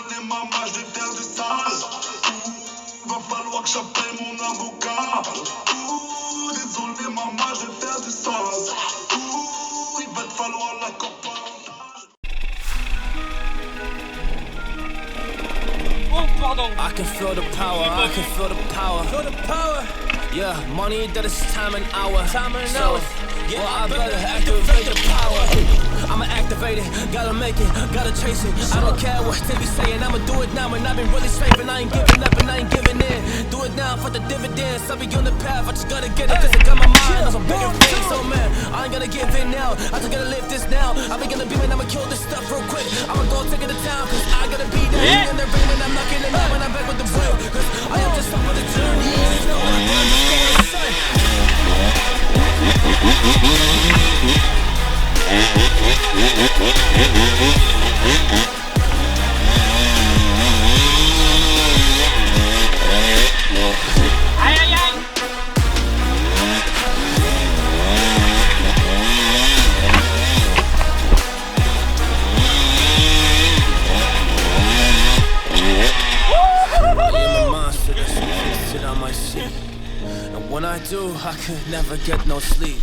désolé maman, je vais faire du sale. Va falloir que j'appelle mon avocat. Désolé maman, je vais faire du sale. Il va te falloir l'accord parental. Oh pardon. I can feel the power, I can feel the power. Feel the power. Yeah, money that is time and hour. Time and hour. Yeah, well, I better activate the power. I'ma activate it, gotta make it, gotta chase it. I don't care what they be saying, I'ma do it now. And I've been really saving, I ain't giving up and I ain't giving in. Do it now for the dividends. I'll be on the path, I just gotta get it, cause it got my mind on some bigger things. So man, I ain't gonna give in now, I just gotta live this now. I be gonna be when I'ma kill this stuff real quick. I'ma go take it to town, cause I gotta be there. In the ring when I'm knocking it out, when I'm back with the break. Cause I am just up for the journey. You know what I'm gonna say. When I do, I could never get no sleep.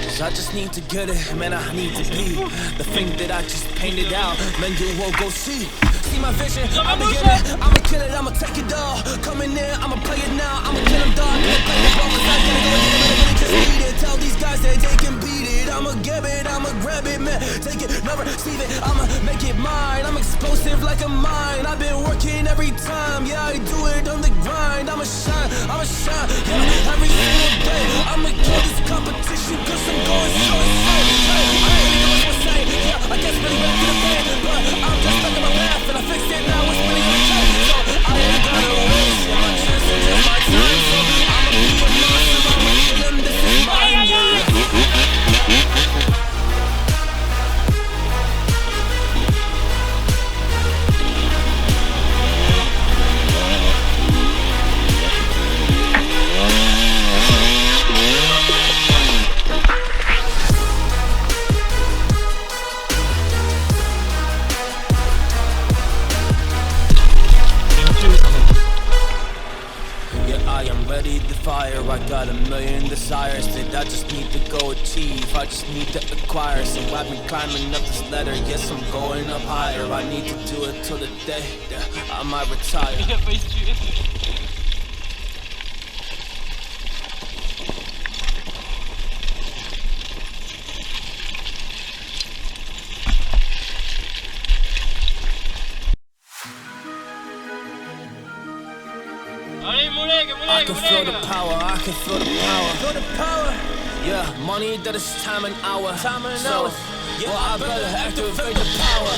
Cause I just need to get it, man, I need to be the thing that I just painted out, man, you won't go see. See my vision, I'ma get it, I'ma kill it, I'ma take it all. Coming in, I'ma play it now, I'ma kill them dog. I'ma play the ball, cause I gotta go get it, man, I really just need it. Tell these guys that they can beat it. I'ma give it, I'ma grab it, man. Take it, never receive it, I'ma make it mine. I'm explosive like a mine. I've been working every time, yeah, I do it on the grind. I'ma shine, yeah, every single day. I'ma kill this competition, cause I'm going so insane. Hey, I ain't know what I'm saying, yeah, I guess really back to the band. But I'm just back in my path, and I fixed it now, it's really okay. So I ain't gonna waste my chance and just my time. So I'ma be a monster, I'ma kill them, this is mine, yeah. I got a million desires that I just need to go achieve. I just need to acquire. So I've been climbing up this ladder. Yes, I'm going up higher. I need to do it till the day that I might retire. Il a failli se tuer. Allez mon leg, I can feel the power, I can feel the power. Feel the power. Yeah, money that is time and hour. Time and hour. Yeah, well, I better activate the power.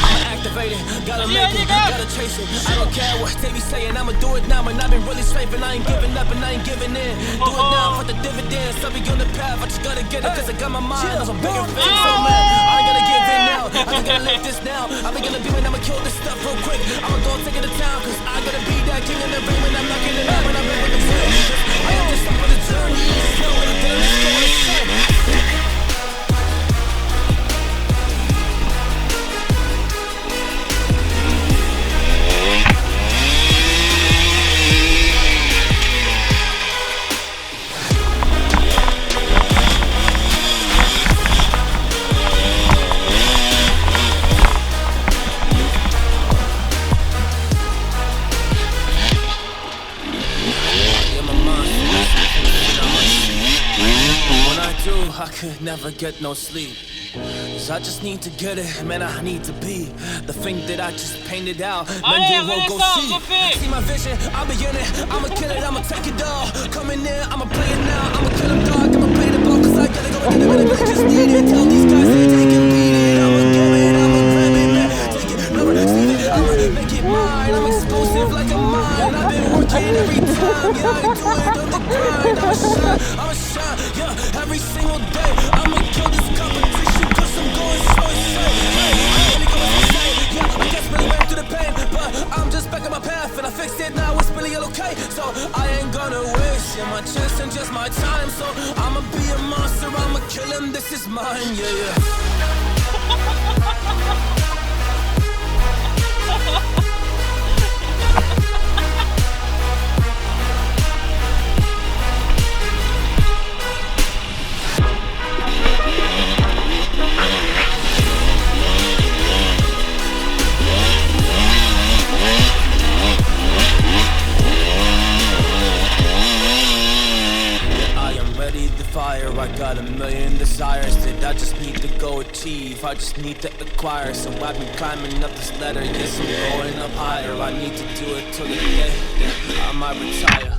I'ma activate it, gotta make it, gotta chase it. I don't care what they be saying, I'ma do it now. And I've been really saving, I ain't giving up and I ain't giving in. Do it now for the dividends. I'll be on the path, I just gotta get it, cause I got my mind on some bigger things. So man, I ain't gonna give in now, I just gotta live this now. I be gonna be when I'ma kill this stuff real quick. I'ma go take it to town, cause I gotta be that king in the ring when I'm knocking it out. When I'm back with the break, I am just up for the journey. You know what I'm gonna say. I could never get no sleep. Cause I just need to get it, man, I need to be the thing that I just painted out. Man, you won't go see. See my vision, I'll be in it, I'ma kill it, I'ma take it all. Coming in, I'ma play it now, I'ma kill them dog, I'ma play the ball, cause I gotta go get it, man, I really just need it. Tell these guys that they can beat it. I'ma give it, I'ma grab it, man. Take it, never receive it, I'ma make it mine. I'm explosive like a mine. I've been working every time, yeah, I do it on the grind. I'ma shine, yeah, every single day. I'ma kill this competition, cause I'm going so insane. Hey, I really go insane, yeah, I guess really went through the pain. But I'm just back on my path, and I fixed it now, it's really okay. So I ain't gonna waste, yeah, my chance and just my time. So I'ma be a monster, I'ma kill him, this is mine, yeah, yeah. got a million desires that I just need to go achieve. I just need to acquire. So I've been climbing up this ladder. Yes, I'm going up higher. I need to do it till the day I might retire.